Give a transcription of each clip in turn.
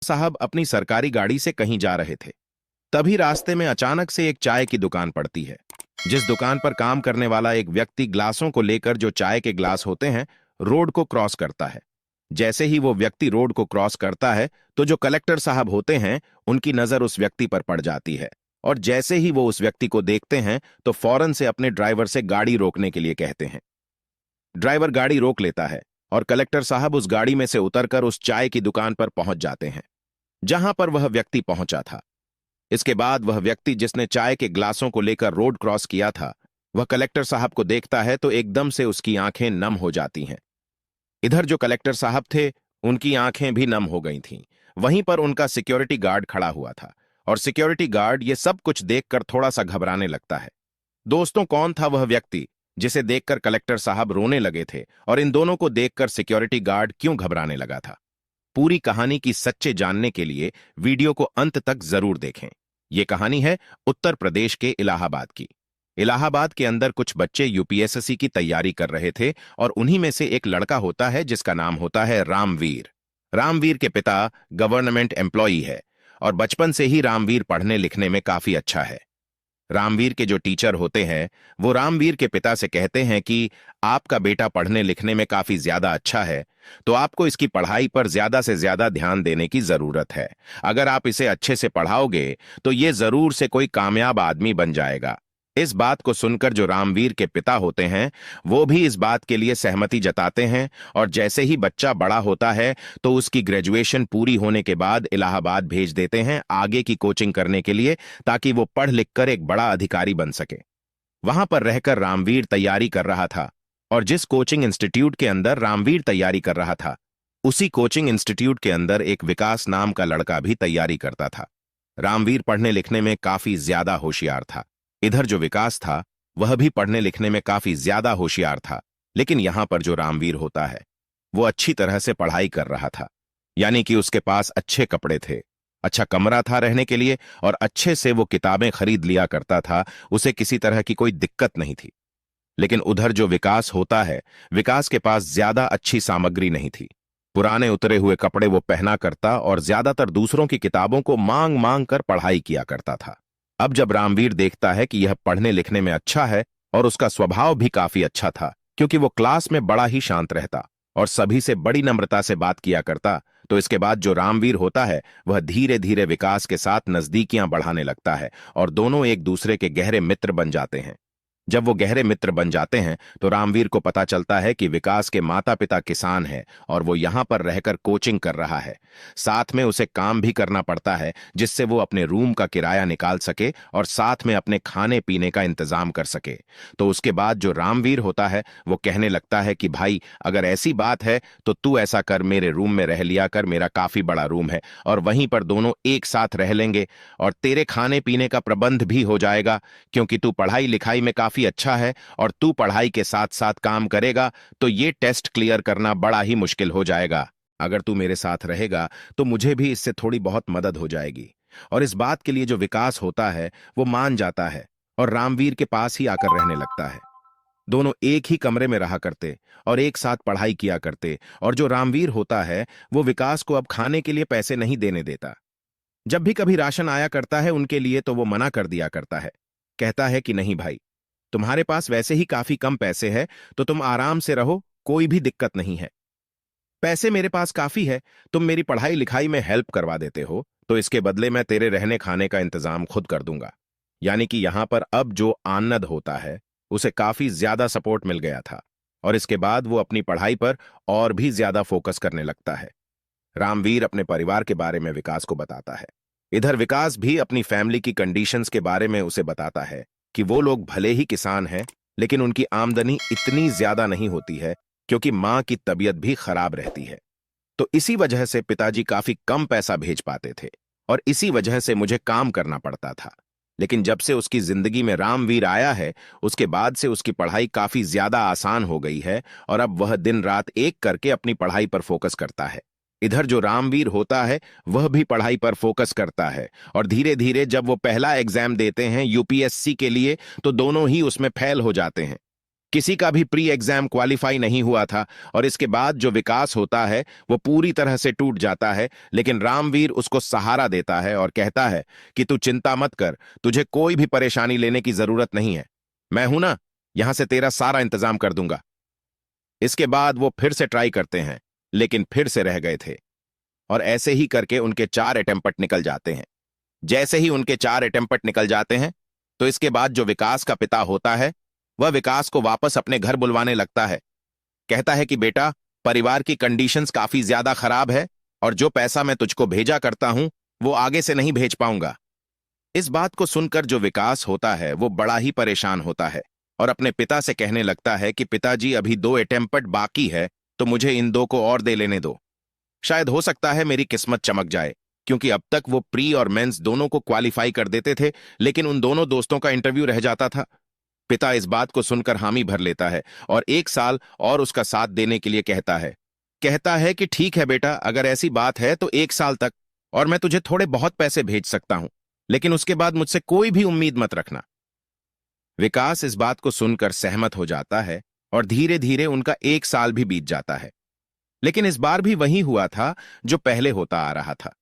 साहब अपनी सरकारी गाड़ी से कहीं जा रहे थे। तभी रास्ते में अचानक से एक चाय की दुकान पड़ती है। जिस दुकान पर काम करने वाला एक व्यक्ति ग्लासों को लेकर, जो चाय के ग्लास होते हैं, रोड को क्रॉस करता है। जैसे ही वो व्यक्ति रोड को क्रॉस करता है तो जो कलेक्टर साहब होते हैं उनकी नजर उस व्यक्ति पर पड़ जाती है, और जैसे ही वो उस व्यक्ति को देखते हैं तो फौरन से अपने ड्राइवर से गाड़ी रोकने के लिए कहते हैं। ड्राइवर गाड़ी रोक लेता है और कलेक्टर साहब उस गाड़ी में से उतरकर उस चाय की दुकान पर पहुंच जाते हैं जहां पर वह व्यक्ति पहुंचा था। इसके बाद वह व्यक्ति जिसने चाय के ग्लासों को लेकर रोड क्रॉस किया था, वह कलेक्टर साहब को देखता है तो एकदम से उसकी आंखें नम हो जाती हैं। इधर जो कलेक्टर साहब थे उनकी आंखें भी नम हो गई थीं। वहीं पर उनका सिक्योरिटी गार्ड खड़ा हुआ था और सिक्योरिटी गार्ड ये सब कुछ देखकर थोड़ा सा घबराने लगता है। दोस्तों, कौन था वह व्यक्ति जिसे देखकर कलेक्टर साहब रोने लगे थे, और इन दोनों को देखकर सिक्योरिटी गार्ड क्यों घबराने लगा था? पूरी कहानी की सच्चे जानने के लिए वीडियो को अंत तक जरूर देखें। यह कहानी है उत्तर प्रदेश के इलाहाबाद की। इलाहाबाद के अंदर कुछ बच्चे यूपीएससी की तैयारी कर रहे थे और उन्हीं में से एक लड़का होता है जिसका नाम होता है रामवीर। रामवीर के पिता गवर्नमेंट एम्प्लॉई है और बचपन से ही रामवीर पढ़ने लिखने में काफी अच्छा है। रामवीर के जो टीचर होते हैं वो रामवीर के पिता से कहते हैं कि आपका बेटा पढ़ने लिखने में काफी ज्यादा अच्छा है, तो आपको इसकी पढ़ाई पर ज्यादा से ज्यादा ध्यान देने की जरूरत है। अगर आप इसे अच्छे से पढ़ाओगे तो ये जरूर से कोई कामयाब आदमी बन जाएगा। इस बात को सुनकर जो रामवीर के पिता होते हैं वो भी इस बात के लिए सहमति जताते हैं, और जैसे ही बच्चा बड़ा होता है तो उसकी ग्रेजुएशन पूरी होने के बाद इलाहाबाद भेज देते हैं आगे की कोचिंग करने के लिए, ताकि वो पढ़ लिख कर एक बड़ा अधिकारी बन सके। वहां पर रहकर रामवीर तैयारी कर रहा था, और जिस कोचिंग इंस्टीट्यूट के अंदर रामवीर तैयारी कर रहा था उसी कोचिंग इंस्टीट्यूट के अंदर एक विकास नाम का लड़का भी तैयारी करता था। रामवीर पढ़ने लिखने में काफी ज्यादा होशियार था। इधर जो विकास था वह भी पढ़ने लिखने में काफी ज्यादा होशियार था, लेकिन यहां पर जो रामवीर होता है वो अच्छी तरह से पढ़ाई कर रहा था। यानी कि उसके पास अच्छे कपड़े थे, अच्छा कमरा था रहने के लिए, और अच्छे से वो किताबें खरीद लिया करता था। उसे किसी तरह की कोई दिक्कत नहीं थी। लेकिन उधर जो विकास होता है, विकास के पास ज्यादा अच्छी सामग्री नहीं थी। पुराने उतरे हुए कपड़े वो पहना करता और ज्यादातर दूसरों की किताबों को मांग मांग कर पढ़ाई किया करता था। अब जब रामवीर देखता है कि यह पढ़ने लिखने में अच्छा है और उसका स्वभाव भी काफी अच्छा था, क्योंकि वो क्लास में बड़ा ही शांत रहता और सभी से बड़ी नम्रता से बात किया करता, तो इसके बाद जो रामवीर होता है वह धीरे धीरे विकास के साथ नजदीकियां बढ़ाने लगता है और दोनों एक दूसरे के गहरे मित्र बन जाते हैं। जब वो गहरे मित्र बन जाते हैं तो रामवीर को पता चलता है कि विकास के माता पिता किसान हैं और वो यहां पर रहकर कोचिंग कर रहा है। साथ में उसे काम भी करना पड़ता है जिससे वो अपने रूम का किराया निकाल सके और साथ में अपने खाने पीने का इंतजाम कर सके। तो उसके बाद जो रामवीर होता है वो कहने लगता है कि भाई, अगर ऐसी बात है तो तू ऐसा कर, मेरे रूम में रह लिया कर, मेरा काफी बड़ा रूम है और वहीं पर दोनों एक साथ रह लेंगे और तेरे खाने पीने का प्रबंध भी हो जाएगा, क्योंकि तू पढ़ाई लिखाई में काफी अच्छा है और तू पढ़ाई के साथ साथ काम करेगा तो ये टेस्ट क्लियर करना बड़ा ही मुश्किल हो जाएगा। अगर तू मेरे साथ रहेगा तो मुझे भी इससे थोड़ी बहुत मदद हो जाएगी। और इस बात के लिए जो विकास होता है वो मान जाता है और रामवीर के पास ही आकर रहने लगता है। दोनों एक ही कमरे में रहा करते और एक साथ पढ़ाई किया करते, और जो रामवीर होता है वो विकास को अब खाने के लिए पैसे नहीं देने देता। जब भी कभी राशन आया करता है उनके लिए तो वो मना कर दिया करता है, कहता है कि नहीं भाई, तुम्हारे पास वैसे ही काफी कम पैसे है तो तुम आराम से रहो, कोई भी दिक्कत नहीं है। पैसे मेरे पास काफी है, तुम मेरी पढ़ाई लिखाई में हेल्प करवा देते हो तो इसके बदले मैं तेरे रहने खाने का इंतजाम खुद कर दूंगा। यानी कि यहां पर अब जो आनंद होता है उसे काफी ज्यादा सपोर्ट मिल गया था और इसके बाद वो अपनी पढ़ाई पर और भी ज्यादा फोकस करने लगता है। रामवीर अपने परिवार के बारे में विकास को बताता है। इधर विकास भी अपनी फैमिली की कंडीशंस के बारे में उसे बताता है कि वो लोग भले ही किसान हैं लेकिन उनकी आमदनी इतनी ज्यादा नहीं होती है क्योंकि मां की तबीयत भी खराब रहती है। तो इसी वजह से पिताजी काफी कम पैसा भेज पाते थे और इसी वजह से मुझे काम करना पड़ता था। लेकिन जब से उसकी जिंदगी में रामवीर आया है उसके बाद से उसकी पढ़ाई काफी ज्यादा आसान हो गई है और अब वह दिन रात एक करके अपनी पढ़ाई पर फोकस करता है। इधर जो रामवीर होता है वह भी पढ़ाई पर फोकस करता है और धीरे धीरे जब वो पहला एग्जाम देते हैं यूपीएससी के लिए तो दोनों ही उसमें फेल हो जाते हैं, किसी का भी प्री एग्जाम क्वालिफाई नहीं हुआ था और इसके बाद जो विकास होता है वो पूरी तरह से टूट जाता है, लेकिन रामवीर उसको सहारा देता है और कहता है कि तू चिंता मत कर, तुझे कोई भी परेशानी लेने की जरूरत नहीं है, मैं हूं ना, यहां से तेरा सारा इंतजाम कर दूंगा। इसके बाद वो फिर से ट्राई करते हैं, लेकिन फिर से रह गए थे और ऐसे ही करके उनके 4 अटेम्प्ट निकल जाते हैं। जैसे ही उनके 4 अटेम्प्ट निकल जाते हैं तो इसके बाद जो विकास का पिता होता है वह विकास को वापस अपने घर बुलवाने लगता है। कहता है कि बेटा, परिवार की कंडीशंस काफी ज्यादा खराब है और जो पैसा मैं तुझको भेजा करता हूं वो आगे से नहीं भेज पाऊंगा। इस बात को सुनकर जो विकास होता है वो बड़ा ही परेशान होता है और अपने पिता से कहने लगता है कि पिताजी, अभी 2 अटेम्प्ट बाकी है तो मुझे इन 2 को और दे लेने दो। शायद हो सकता है मेरी किस्मत चमक जाए, क्योंकि अब तक वो प्री और मेंस दोनों को क्वालिफाई कर देते थे, लेकिन उन दोनों दोस्तों का इंटरव्यू रह जाता था। पिता इस बात को सुनकर हामी भर लेता है और 1 साल और उसका साथ देने के लिए कहता है कि ठीक है बेटा, अगर ऐसी बात है तो 1 साल तक, और मैं तुझे थोड़े बहुत पैसे भेज सकता हूं, लेकिन उसके बाद मुझसे कोई भी उम्मीद मत रखना। विकास इस बात को सुनकर सहमत हो जाता है और धीरे धीरे उनका 1 साल भी बीत जाता है, लेकिन इस बार भी वही हुआ था जो पहले होता आ रहा था।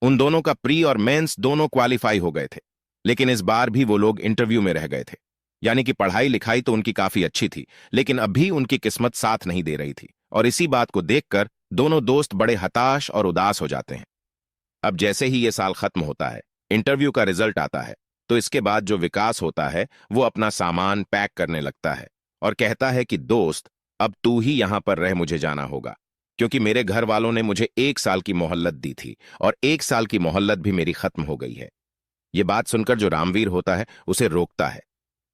उन दोनों का प्री और मेंस दोनों क्वालिफाई हो गए थे, लेकिन इस बार भी वो लोग इंटरव्यू में रह गए थे। यानी कि पढ़ाई लिखाई तो उनकी काफी अच्छी थी, लेकिन अब भी उनकी किस्मत साथ नहीं दे रही थी और इसी बात को देखकर दोनों दोस्त बड़े हताश और उदास हो जाते हैं। अब जैसे ही ये साल खत्म होता है, इंटरव्यू का रिजल्ट आता है, तो इसके बाद जो विकास होता है वो अपना सामान पैक करने लगता है और कहता है कि दोस्त, अब तू ही यहां पर रह, मुझे जाना होगा, क्योंकि मेरे घर वालों ने मुझे 1 साल की मोहल्लत दी थी और 1 साल की मोहल्लत भी मेरी खत्म हो गई है। ये बात सुनकर जो रामवीर होता है उसे रोकता है।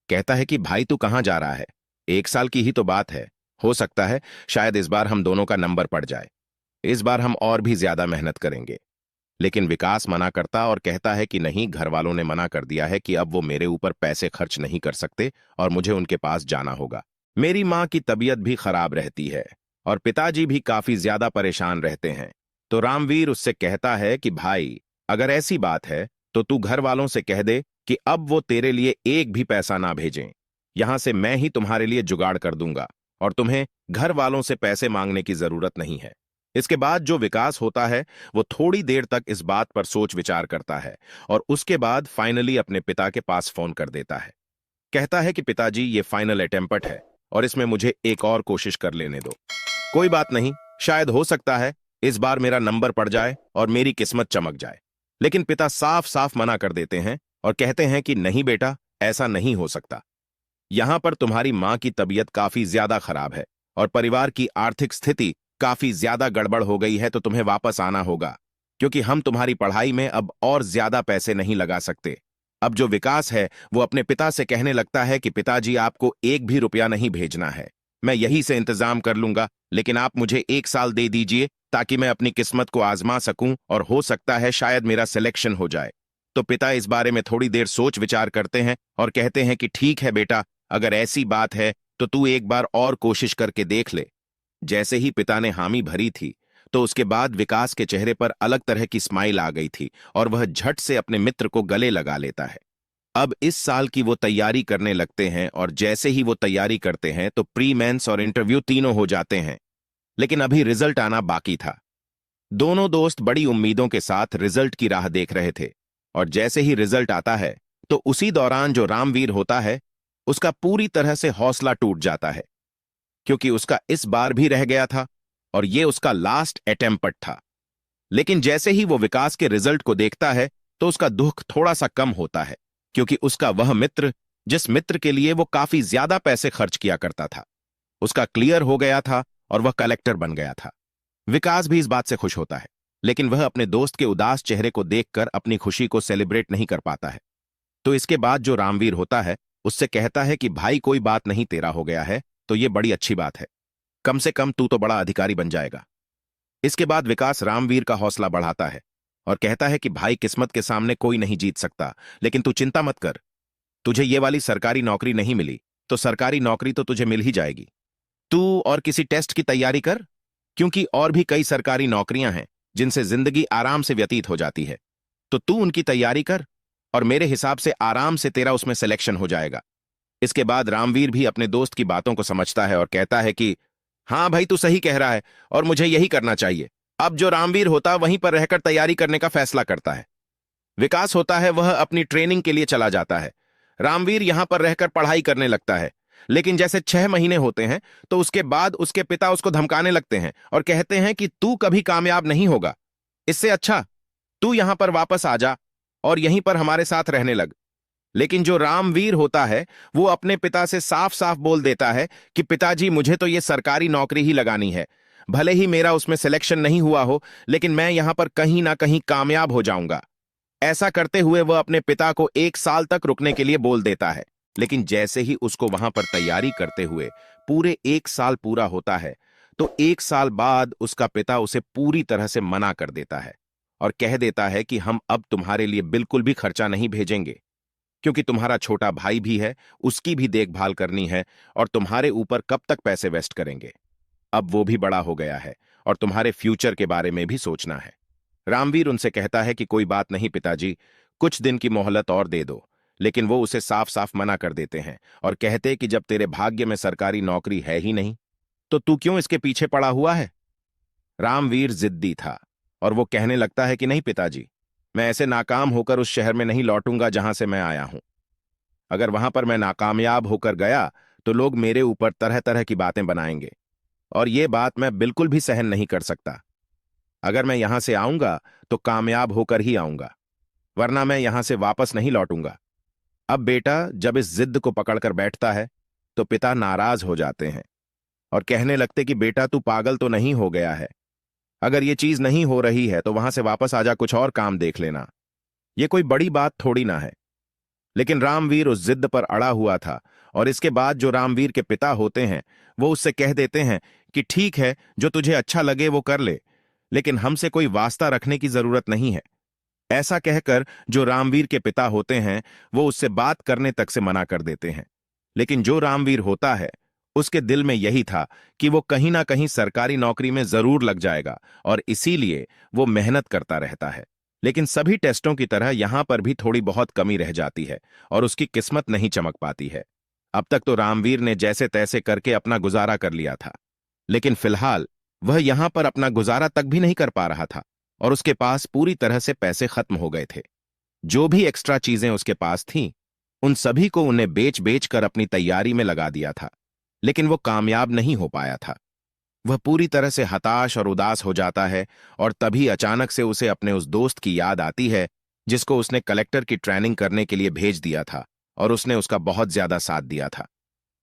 कहता है कि भाई, तू कहां जा रहा है? 1 साल की ही तो बात है, हो सकता है शायद इस बार हम दोनों का नंबर पड़ जाए, इस बार हम और भी ज्यादा मेहनत करेंगे। लेकिन विकास मना करता और कहता है कि नहीं, घर वालों ने मना कर दिया है कि अब वो मेरे ऊपर पैसे खर्च नहीं कर सकते और मुझे उनके पास जाना होगा। मेरी माँ की तबीयत भी खराब रहती है और पिताजी भी काफी ज्यादा परेशान रहते हैं। तो रामवीर उससे कहता है कि भाई, अगर ऐसी बात है तो तू घर वालों से कह दे कि अब वो तेरे लिए एक भी पैसा ना भेजें। यहां से मैं ही तुम्हारे लिए जुगाड़ कर दूंगा और तुम्हें घर वालों से पैसे मांगने की जरूरत नहीं है। इसके बाद जो विकास होता है वो थोड़ी देर तक इस बात पर सोच विचार करता है और उसके बाद फाइनली अपने पिता के पास फोन कर देता है। कहता है कि पिताजी, ये फाइनल अटेम्प्ट है और इसमें मुझे एक और कोशिश कर लेने दो। कोई बात नहीं, शायद हो सकता है इस बार मेरा नंबर पड़ जाए और मेरी किस्मत चमक जाए। लेकिन पिता साफ साफ मना कर देते हैं और कहते हैं कि नहीं बेटा, ऐसा नहीं हो सकता। यहां पर तुम्हारी मां की तबीयत काफी ज्यादा खराब है और परिवार की आर्थिक स्थिति काफी ज्यादा गड़बड़ हो गई है, तो तुम्हें वापस आना होगा, क्योंकि हम तुम्हारी पढ़ाई में अब और ज्यादा पैसे नहीं लगा सकते। अब जो विकास है वो अपने पिता से कहने लगता है कि पिताजी, आपको एक भी रुपया नहीं भेजना है, मैं यहीं से इंतजाम कर लूंगा, लेकिन आप मुझे 1 साल दे दीजिए ताकि मैं अपनी किस्मत को आजमा सकूं और हो सकता है शायद मेरा सिलेक्शन हो जाए। तो पिता इस बारे में थोड़ी देर सोच विचार करते हैं और कहते हैं कि ठीक है बेटा, अगर ऐसी बात है तो तू एक बार और कोशिश करके देख ले। जैसे ही पिता ने हामी भरी थी तो उसके बाद विकास के चेहरे पर अलग तरह की स्माइल आ गई थी और वह झट से अपने मित्र को गले लगा लेता है। अब इस साल की वो तैयारी करने लगते हैं और जैसे ही वो तैयारी करते हैं तो प्री मेंस और इंटरव्यू तीनों हो जाते हैं, लेकिन अभी रिजल्ट आना बाकी था। दोनों दोस्त बड़ी उम्मीदों के साथ रिजल्ट की राह देख रहे थे और जैसे ही रिजल्ट आता है तो उसी दौरान जो रामवीर होता है उसका पूरी तरह से हौसला टूट जाता है, क्योंकि उसका इस बार भी रह गया था और ये उसका लास्ट अटेम्प्ट था। लेकिन जैसे ही वो विकास के रिजल्ट को देखता है तो उसका दुख थोड़ा सा कम होता है, क्योंकि उसका वह मित्र, जिस मित्र के लिए वो काफी ज्यादा पैसे खर्च किया करता था, उसका क्लियर हो गया था और वह कलेक्टर बन गया था। विकास भी इस बात से खुश होता है, लेकिन वह अपने दोस्त के उदास चेहरे को देखकर अपनी खुशी को सेलिब्रेट नहीं कर पाता है। तो इसके बाद जो रामवीर होता है उससे कहता है कि भाई, कोई बात नहीं, तेरा हो गया है तो ये बड़ी अच्छी बात है, कम से कम तू तो बड़ा अधिकारी बन जाएगा। इसके बाद विकास रामवीर का हौसला बढ़ाता है और कहता है कि भाई, किस्मत के सामने कोई नहीं जीत सकता, लेकिन तू चिंता मत कर, तुझे ये वाली सरकारी नौकरी नहीं मिली तो सरकारी नौकरी तो तुझे मिल ही जाएगी। तू और किसी टेस्ट की तैयारी कर, क्योंकि और भी कई सरकारी नौकरियां हैं जिनसे जिंदगी आराम से व्यतीत हो जाती है, तो तू उनकी तैयारी कर और मेरे हिसाब से आराम से तेरा उसमें सिलेक्शन हो जाएगा। इसके बाद रामवीर भी अपने दोस्त की बातों को समझता है और कहता है कि हाँ भाई, तू सही कह रहा है और मुझे यही करना चाहिए। अब जो रामवीर होता वहीं पर रहकर तैयारी करने का फैसला करता है। विकास होता है वह अपनी ट्रेनिंग के लिए चला जाता है। रामवीर यहां पर रहकर पढ़ाई करने लगता है। लेकिन जैसे 6 महीने होते हैं तो उसके बाद उसके पिता उसको धमकाने लगते हैं और कहते हैं कि तू कभी कामयाब नहीं होगा। इससे अच्छा तू यहां पर वापस आ जा और यहीं पर हमारे साथ रहने लग। लेकिन जो रामवीर होता है वो अपने पिता से साफ साफ बोल देता है कि पिताजी, मुझे तो ये सरकारी नौकरी ही लगानी है। भले ही मेरा उसमें सिलेक्शन नहीं हुआ हो, लेकिन मैं यहां पर कहीं ना कहीं कामयाब हो जाऊंगा। ऐसा करते हुए वह अपने पिता को 1 साल तक रुकने के लिए बोल देता है। लेकिन जैसे ही उसको वहां पर तैयारी करते हुए पूरे 1 साल पूरा होता है, तो 1 साल बाद उसका पिता उसे पूरी तरह से मना कर देता है और कह देता है कि हम अब तुम्हारे लिए बिल्कुल भी खर्चा नहीं भेजेंगे, क्योंकि तुम्हारा छोटा भाई भी है, उसकी भी देखभाल करनी है और तुम्हारे ऊपर कब तक पैसे वेस्ट करेंगे। अब वो भी बड़ा हो गया है और तुम्हारे फ्यूचर के बारे में भी सोचना है। रामवीर उनसे कहता है कि कोई बात नहीं पिताजी, कुछ दिन की मोहलत और दे दो। लेकिन वो उसे साफ साफ मना कर देते हैं और कहते कि जब तेरे भाग्य में सरकारी नौकरी है ही नहीं, तो तू क्यों इसके पीछे पड़ा हुआ है। रामवीर जिद्दी था और वो कहने लगता है कि नहीं पिताजी, मैं ऐसे नाकाम होकर उस शहर में नहीं लौटूंगा जहां से मैं आया हूं। अगर वहां पर मैं नाकामयाब होकर गया तो लोग मेरे ऊपर तरह तरह की बातें बनाएंगे और ये बात मैं बिल्कुल भी सहन नहीं कर सकता। अगर मैं यहां से आऊंगा तो कामयाब होकर ही आऊंगा, वरना मैं यहां से वापस नहीं लौटूंगा। अब बेटा जब इस जिद को पकड़कर बैठता है तो पिता नाराज हो जाते हैं और कहने लगते कि बेटा तू पागल तो नहीं हो गया है। अगर ये चीज नहीं हो रही है तो वहां से वापस आजा, कुछ और काम देख लेना। ये कोई बड़ी बात थोड़ी ना है। लेकिन रामवीर उस जिद पर अड़ा हुआ था और इसके बाद जो रामवीर के पिता होते हैं वो उससे कह देते हैं कि ठीक है, जो तुझे अच्छा लगे वो कर ले, लेकिन हमसे कोई वास्ता रखने की जरूरत नहीं है। ऐसा कहकर जो रामवीर के पिता होते हैं वो उससे बात करने तक से मना कर देते हैं। लेकिन जो रामवीर होता है उसके दिल में यही था कि वो कहीं ना कहीं सरकारी नौकरी में जरूर लग जाएगा और इसीलिए वो मेहनत करता रहता है। लेकिन सभी टेस्टों की तरह यहां पर भी थोड़ी बहुत कमी रह जाती है और उसकी किस्मत नहीं चमक पाती है। अब तक तो रामवीर ने जैसे तैसे करके अपना गुजारा कर लिया था, लेकिन फिलहाल वह यहां पर अपना गुजारा तक भी नहीं कर पा रहा था और उसके पास पूरी तरह से पैसे खत्म हो गए थे। जो भी एक्स्ट्रा चीजें उसके पास थीं, उन सभी को उन्हें बेच बेच कर अपनी तैयारी में लगा दिया था, लेकिन वो कामयाब नहीं हो पाया था। वह पूरी तरह से हताश और उदास हो जाता है और तभी अचानक से उसे अपने उस दोस्त की याद आती है जिसको उसने कलेक्टर की ट्रेनिंग करने के लिए भेज दिया था और उसने उसका बहुत ज्यादा साथ दिया था।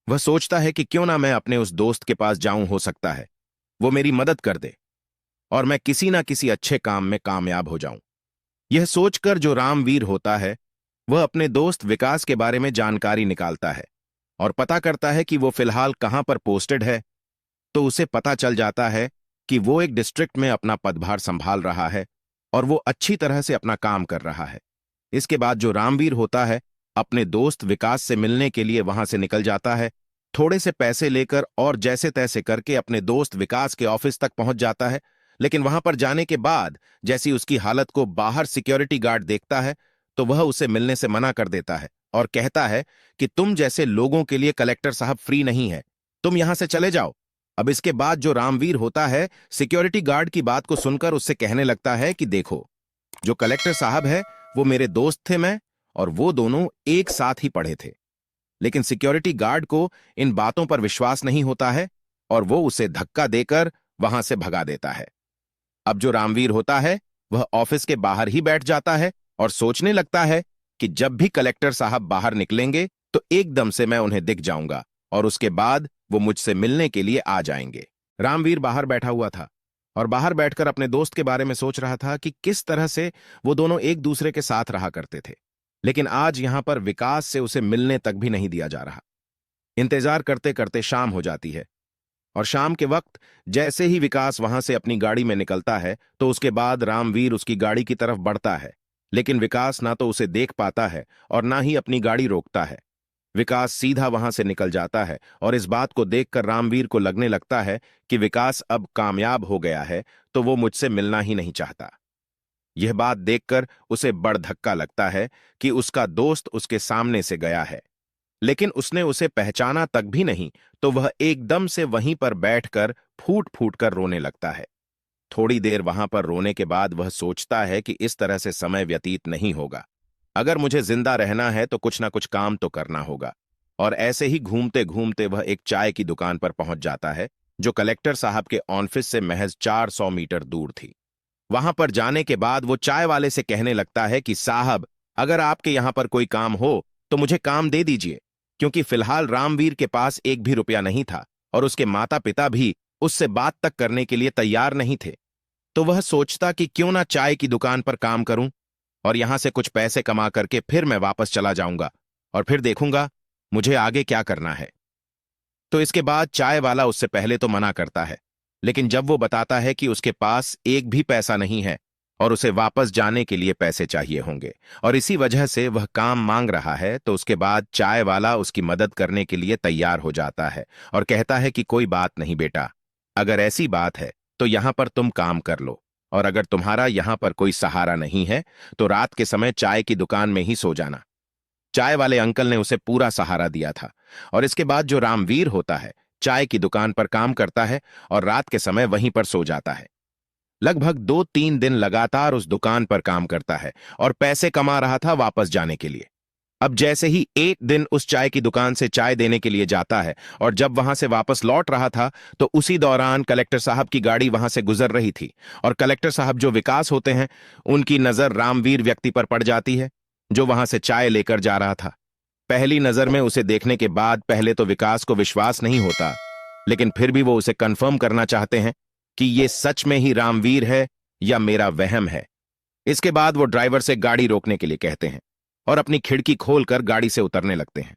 वह सोचता है कि क्यों ना मैं अपने उस दोस्त के पास जाऊं, हो सकता है वो मेरी मदद कर दे और मैं किसी ना किसी अच्छे काम में कामयाब हो जाऊं। यह सोचकर जो रामवीर होता है वह अपने दोस्त विकास के बारे में जानकारी निकालता है और पता करता है कि वो फिलहाल कहां पर पोस्टेड है। तो उसे पता चल जाता है कि वो एक डिस्ट्रिक्ट में अपना पदभार संभाल रहा है और वो अच्छी तरह से अपना काम कर रहा है। इसके बाद जो रामवीर होता है अपने दोस्त विकास से मिलने के लिए वहां से निकल जाता है, थोड़े से पैसे लेकर और जैसे तैसे करके अपने दोस्त विकास के ऑफिस तक पहुंच जाता है। लेकिन वहां पर जाने के बाद जैसी उसकी हालत को बाहर सिक्योरिटी गार्ड देखता है तो वह उसे मिलने से मना कर देता है और कहता है कि तुम जैसे लोगों के लिए कलेक्टर साहब फ्री नहीं है, तुम यहां से चले जाओ। अब इसके बाद जो रामवीर होता है सिक्योरिटी गार्ड की बात को सुनकर उससे कहने लगता है कि देखो, जो कलेक्टर साहब है वो मेरे दोस्त थे, मैं और वो दोनों एक साथ ही पढ़े थे। लेकिन सिक्योरिटी गार्ड को इन बातों पर विश्वास नहीं होता है और वो उसे धक्का देकर वहां से भगा देता है। अब जो रामवीर होता है वह ऑफिस के बाहर ही बैठ जाता है और सोचने लगता है कि जब भी कलेक्टर साहब बाहर निकलेंगे तो एकदम से मैं उन्हें दिख जाऊंगा और उसके बाद वो मुझसे मिलने के लिए आ जाएंगे। रामवीर बाहर बैठा हुआ था और बाहर बैठकर अपने दोस्त के बारे में सोच रहा था कि किस तरह से वो दोनों एक दूसरे के साथ रहा करते थे। लेकिन आज यहां पर विकास से उसे मिलने तक भी नहीं दिया जा रहा। इंतजार करते करते शाम हो जाती है और शाम के वक्त जैसे ही विकास वहां से अपनी गाड़ी में निकलता है तो उसके बाद रामवीर उसकी गाड़ी की तरफ बढ़ता है। लेकिन विकास ना तो उसे देख पाता है और ना ही अपनी गाड़ी रोकता है। विकास सीधा वहां से निकल जाता है और इस बात को देखकर रामवीर को लगने लगता है कि विकास अब कामयाब हो गया है तो वो मुझसे मिलना ही नहीं चाहता। यह बात देखकर उसे बड़ धक्का लगता है कि उसका दोस्त उसके सामने से गया है। लेकिन उसने उसे पहचाना तक भी नहीं, तो वह एकदम से वहीं पर बैठकर फूट फूट कर रोने लगता है। थोड़ी देर वहां पर रोने के बाद वह सोचता है कि इस तरह से समय व्यतीत नहीं होगा। अगर मुझे जिंदा रहना है तो कुछ ना कुछ काम तो करना होगा। और ऐसे ही घूमते घूमते वह एक चाय की दुकान पर पहुंच जाता है, जो कलेक्टर साहब के ऑफिस से महज 400 मीटर दूर थी। वहां पर जाने के बाद वो चाय वाले से कहने लगता है कि साहब, अगर आपके यहां पर कोई काम हो तो मुझे काम दे दीजिए, क्योंकि फिलहाल रामवीर के पास एक भी रुपया नहीं था और उसके माता पिता भी उससे बात तक करने के लिए तैयार नहीं थे। तो वह सोचता कि क्यों ना चाय की दुकान पर काम करूं और यहां से कुछ पैसे कमा करके फिर मैं वापस चला जाऊंगा और फिर देखूंगा मुझे आगे क्या करना है। तो इसके बाद चाय वाला उससे पहले तो मना करता है, लेकिन जब वो बताता है कि उसके पास एक भी पैसा नहीं है और उसे वापस जाने के लिए पैसे चाहिए होंगे और इसी वजह से वह काम मांग रहा है, तो उसके बाद चाय वाला उसकी मदद करने के लिए तैयार हो जाता है और कहता है कि कोई बात नहीं बेटा, अगर ऐसी बात है तो यहां पर तुम काम कर लो, और अगर तुम्हारा यहां पर कोई सहारा नहीं है तो रात के समय चाय की दुकान में ही सो जाना। चाय वाले अंकल ने उसे पूरा सहारा दिया था और इसके बाद जो रामवीर होता है चाय की दुकान पर काम करता है और रात के समय वहीं पर सो जाता है। लगभग 2-3 दिन लगातार उस दुकान पर काम करता है और पैसे कमा रहा था वापस जाने के लिए। अब जैसे ही एक दिन उस चाय की दुकान से चाय देने के लिए जाता है और जब वहां से वापस लौट रहा था, तो उसी दौरान कलेक्टर साहब की गाड़ी वहां से गुजर रही थी और कलेक्टर साहब जो विकास होते हैं, उनकी नजर रामवीर व्यक्ति पर पड़ जाती है जो वहां से चाय लेकर जा रहा था। पहली नजर में उसे देखने के बाद पहले तो विकास को विश्वास नहीं होता, लेकिन फिर भी वो उसे कंफर्म करना चाहते हैं कि ये सच में ही रामवीर है या मेरा वहम है। इसके बाद वो ड्राइवर से गाड़ी रोकने के लिए कहते हैं और अपनी खिड़की खोलकर गाड़ी से उतरने लगते हैं।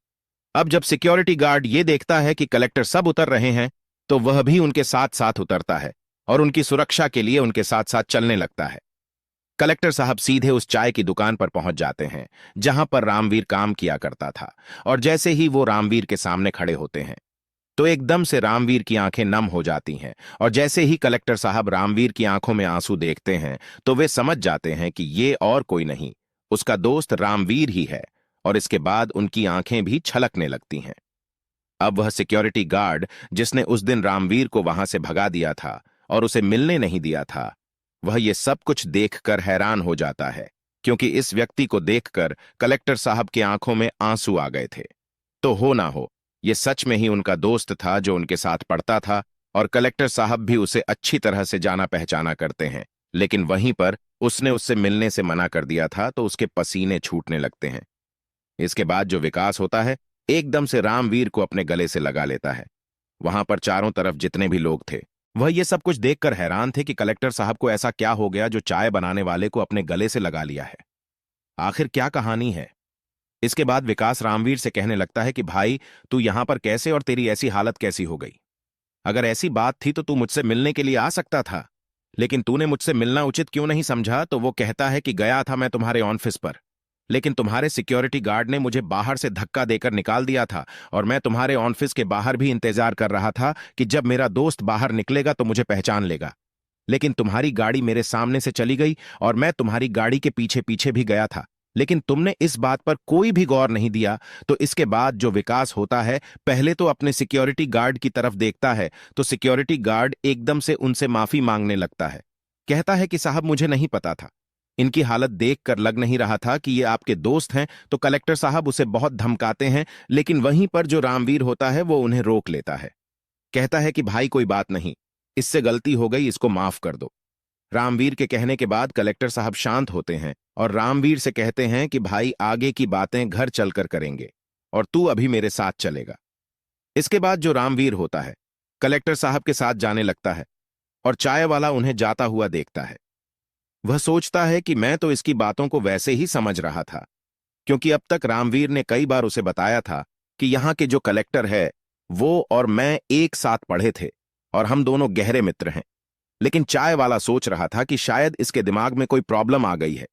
अब जब सिक्योरिटी गार्ड ये देखता है कि कलेक्टर सब उतर रहे हैं, तो वह भी उनके साथ साथ उतरता है और उनकी सुरक्षा के लिए उनके साथ साथ चलने लगता है। कलेक्टर साहब सीधे उस चाय की दुकान पर पहुंच जाते हैं जहां पर रामवीर काम किया करता था, और जैसे ही वो रामवीर के सामने खड़े होते हैं तो एकदम से रामवीर की आंखें नम हो जाती हैं, और जैसे ही कलेक्टर साहब रामवीर की आंखों में आंसू देखते हैं तो वे समझ जाते हैं कि ये और कोई नहीं, उसका दोस्त रामवीर ही है, और इसके बाद उनकी आंखें भी छलकने लगती हैं। अब वह सिक्योरिटी गार्ड जिसने उस दिन रामवीर को वहां से भगा दिया था और उसे मिलने नहीं दिया था, वह ये सब कुछ देखकर हैरान हो जाता है, क्योंकि इस व्यक्ति को देखकर कलेक्टर साहब की आंखों में आंसू आ गए थे। तो हो ना हो, ये सच में ही उनका दोस्त था जो उनके साथ पढ़ता था, और कलेक्टर साहब भी उसे अच्छी तरह से जाना पहचाना करते हैं, लेकिन वहीं पर उसने उससे मिलने से मना कर दिया था, तो उसके पसीने छूटने लगते हैं। इसके बाद जो विकास होता है एकदम से रामवीर को अपने गले से लगा लेता है। वहां पर चारों तरफ जितने भी लोग थे वह ये सब कुछ देखकर हैरान थे कि कलेक्टर साहब को ऐसा क्या हो गया जो चाय बनाने वाले को अपने गले से लगा लिया है। आखिर क्या कहानी है? इसके बाद विकास रामवीर से कहने लगता है कि भाई, तू यहां पर कैसे और तेरी ऐसी हालत कैसी हो गई? अगर ऐसी बात थी तो तू मुझसे मिलने के लिए आ सकता था, लेकिन तूने मुझसे मिलना उचित क्यों नहीं समझा? तो वो कहता है कि गया था मैं तुम्हारे ऑफिस पर, लेकिन तुम्हारे सिक्योरिटी गार्ड ने मुझे बाहर से धक्का देकर निकाल दिया था, और मैं तुम्हारे ऑफिस के बाहर भी इंतजार कर रहा था कि जब मेरा दोस्त बाहर निकलेगा तो मुझे पहचान लेगा। लेकिन तुम्हारी गाड़ी मेरे सामने से चली गई और मैं तुम्हारी गाड़ी के पीछे पीछे भी गया था, लेकिन तुमने इस बात पर कोई भी गौर नहीं दिया। तो इसके बाद जो विकास होता है पहले तो अपने सिक्योरिटी गार्ड की तरफ देखता है, तो सिक्योरिटी गार्ड एकदम से उनसे माफी मांगने लगता है। कहता है कि साहब, मुझे नहीं पता था, इनकी हालत देखकर लग नहीं रहा था कि ये आपके दोस्त हैं। तो कलेक्टर साहब उसे बहुत धमकाते हैं, लेकिन वहीं पर जो रामवीर होता है वो उन्हें रोक लेता है। कहता है कि भाई कोई बात नहीं, इससे गलती हो गई, इसको माफ कर दो। रामवीर के कहने के बाद कलेक्टर साहब शांत होते हैं और रामवीर से कहते हैं कि भाई, आगे की बातें घर चलकर करेंगे और तू अभी मेरे साथ चलेगा। इसके बाद जो रामवीर होता है कलेक्टर साहब के साथ जाने लगता है और चाय वाला उन्हें जाता हुआ देखता है। वह सोचता है कि मैं तो इसकी बातों को वैसे ही समझ रहा था, क्योंकि अब तक रामवीर ने कई बार उसे बताया था कि यहाँ के जो कलेक्टर है वो और मैं एक साथ पढ़े थे और हम दोनों गहरे मित्र हैं। लेकिन चाय वाला सोच रहा था कि शायद इसके दिमाग में कोई प्रॉब्लम आ गई है,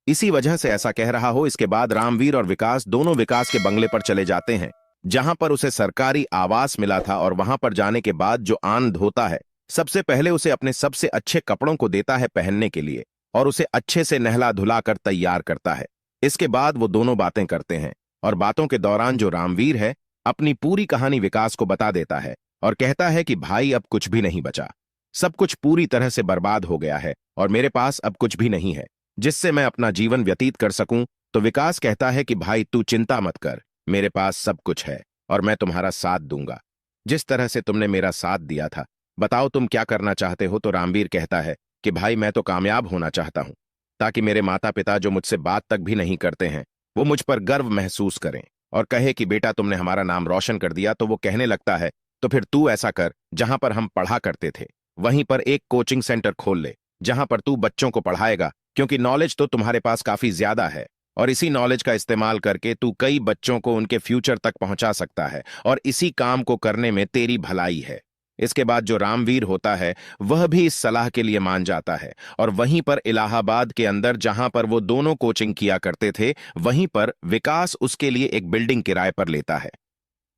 इसी वजह से ऐसा कह रहा हो। इसके बाद रामवीर और विकास दोनों विकास के बंगले पर चले जाते हैं, जहां पर उसे सरकारी आवास मिला था, और वहां पर जाने के बाद जो आनंद होता है, सबसे पहले उसे अपने सबसे अच्छे कपड़ों को देता है पहनने के लिए और उसे अच्छे से नहला धुला कर तैयार करता है। इसके बाद वो दोनों बातें करते हैं और बातों के दौरान जो रामवीर है अपनी पूरी कहानी विकास को बता देता है और कहता है कि भाई अब कुछ भी नहीं बचा, सब कुछ पूरी तरह से बर्बाद हो गया है और मेरे पास अब कुछ भी नहीं है जिससे मैं अपना जीवन व्यतीत कर सकूं। तो विकास कहता है कि भाई तू चिंता मत कर, मेरे पास सब कुछ है और मैं तुम्हारा साथ दूंगा जिस तरह से तुमने मेरा साथ दिया था। बताओ तुम क्या करना चाहते हो। तो रामवीर कहता है कि भाई मैं तो कामयाब होना चाहता हूं ताकि मेरे माता पिता जो मुझसे बात तक भी नहीं करते हैं वो मुझ पर गर्व महसूस करें और कहे कि बेटा तुमने हमारा नाम रोशन कर दिया। तो वो कहने लगता है तो फिर तू ऐसा कर, जहां पर हम पढ़ा करते थे वहीं पर एक कोचिंग सेंटर खोल ले जहां पर तू बच्चों को पढ़ाएगा, क्योंकि नॉलेज तो तुम्हारे पास काफी ज्यादा है और इसी नॉलेज का इस्तेमाल करके तू कई बच्चों को उनके फ्यूचर तक पहुंचा सकता है और इसी काम को करने में तेरी भलाई है। इसके बाद जो रामवीर होता है वह भी इस सलाह के लिए मान जाता है और वहीं पर इलाहाबाद के अंदर जहां पर वो दोनों कोचिंग किया करते थे वहीं पर विकास उसके लिए एक बिल्डिंग किराए पर लेता है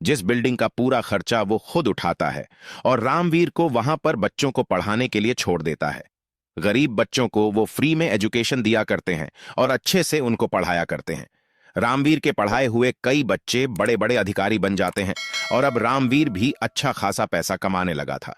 जिस बिल्डिंग का पूरा खर्चा वो खुद उठाता है और रामवीर को वहां पर बच्चों को पढ़ाने के लिए छोड़ देता है। गरीब बच्चों को वो फ्री में एजुकेशन दिया करते हैं और अच्छे से उनको पढ़ाया करते हैं। रामवीर के पढ़ाए हुए कई बच्चे बड़े बड़े अधिकारी बन जाते हैं और अब रामवीर भी अच्छा खासा पैसा कमाने लगा था।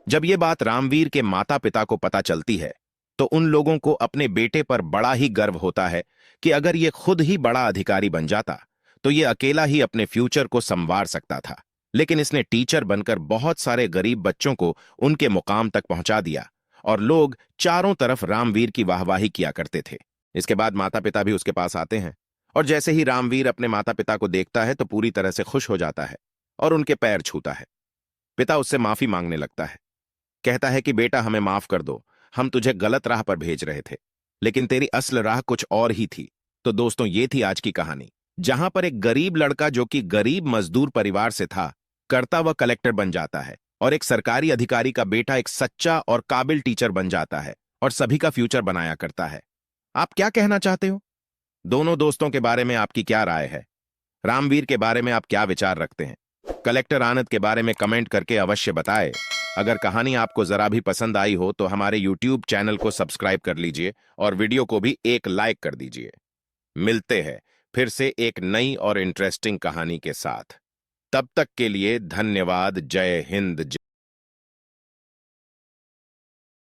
जब ये बात रामवीर के माता पिता को पता चलती है तो उन लोगों को अपने बेटे पर बड़ा ही गर्व होता है कि अगर ये खुद ही बड़ा अधिकारी बन जाता तो ये अकेला ही अपने फ्यूचर को संवार सकता था, लेकिन इसने टीचर बनकर बहुत सारे गरीब बच्चों को उनके मुकाम तक पहुंचा दिया और लोग चारों तरफ रामवीर की वाहवाही किया करते थे। इसके बाद माता पिता भी उसके पास आते हैं और जैसे ही रामवीर अपने माता पिता को देखता है तो पूरी तरह से खुश हो जाता है और उनके पैर छूता है। पिता उससे माफी मांगने लगता है, कहता है कि बेटा हमें माफ कर दो, हम तुझे गलत राह पर भेज रहे थे लेकिन तेरी असल राह कुछ और ही थी। तो दोस्तों ये थी आज की कहानी जहां पर एक गरीब लड़का जो कि गरीब मजदूर परिवार से था करता वह कलेक्टर बन जाता है और एक सरकारी अधिकारी का बेटा एक सच्चा और काबिल टीचर बन जाता है और सभी का फ्यूचर बनाया करता है। आप क्या कहना चाहते हो? दोनों दोस्तों के बारे में आपकी क्या राय है? रामवीर के बारे में आप क्या विचार रखते हैं? कलेक्टर आनंद के बारे में कमेंट करके अवश्य बताएं। अगर कहानी आपको जरा भी पसंद आई हो तो हमारे YouTube चैनल को सब्सक्राइब कर लीजिए और वीडियो को भी एक लाइक कर दीजिए। मिलते हैं फिर से एक नई और इंटरेस्टिंग कहानी के साथ। तब तक के लिए धन्यवाद। जय हिंद।